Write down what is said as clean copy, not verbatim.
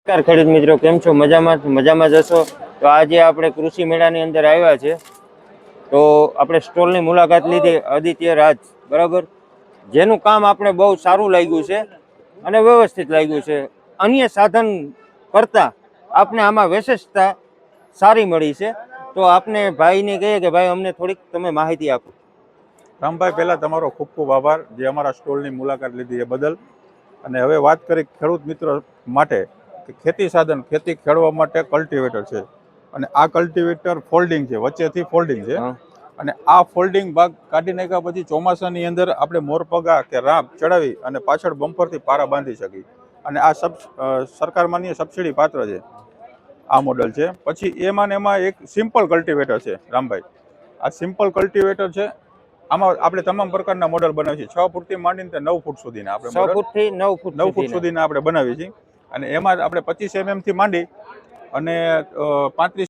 નમસ્કાર ખેડૂત મિત્રો, કેમ છો? મજામાં જશો. તો આજે આપણે કૃષિ મેળાની અંદર આવ્યા છે, તો આપણે સ્ટોલની મુલાકાત લીધી. આદિત્ય રાજ, બરાબર, જેનું કામ આપણે બહુ સારું લાગ્યું છે અને વ્યવસ્થિત લાગ્યું છે. અન્ય સાધન કરતાં આપણે આમાં વિશેષતા સારી મળી છે. તો આપને ભાઈને કહીએ કે ભાઈ અમને થોડીક તમે માહિતી આપો. રામભાઈ, પહેલાં તમારો ખૂબ ખૂબ આભાર જે અમારા સ્ટોલની મુલાકાત લીધી એ બદલ. અને હવે વાત કરી ખેડૂત મિત્રો માટે કે ખેતી સાધન, ખેતી ખેડવા માટે કલ્ટિવેટર છે. અને આ કલ્ટિવેટર ફોલ્ડિંગ છે, વચ્ચેથી ફોલ્ડિંગ છે. અને આ ફોલ્ડિંગ ભાગ કાઢી નાખ્યા પછી ચોમાસાની અંદર આપણે મોરપગા કે રાપ ચડાવી અને પાછળ બમ્પરથી પારા બાંધી શકીએ. અને આ સરકાર માન્ય સબસિડી પાત્ર છે. આ મોડલ છે. પછી એમાં ને એમાં એક સિમ્પલ કલ્ટિવેટર છે રામભાઈ. આ સિમ્પલ કલ્ટિવેટર છે. આમાં આપણે તમામ પ્રકારના મોડલ બનાવીએ છીએ. 6 ફૂટથી માંડીને 9 ફૂટ સુધીના આપણે 6 ફૂટથી 9 ફૂટ સુધીના આપણે બનાવીએ છીએ. અને એમાં આપણે 25 mm થી માંડી અને 35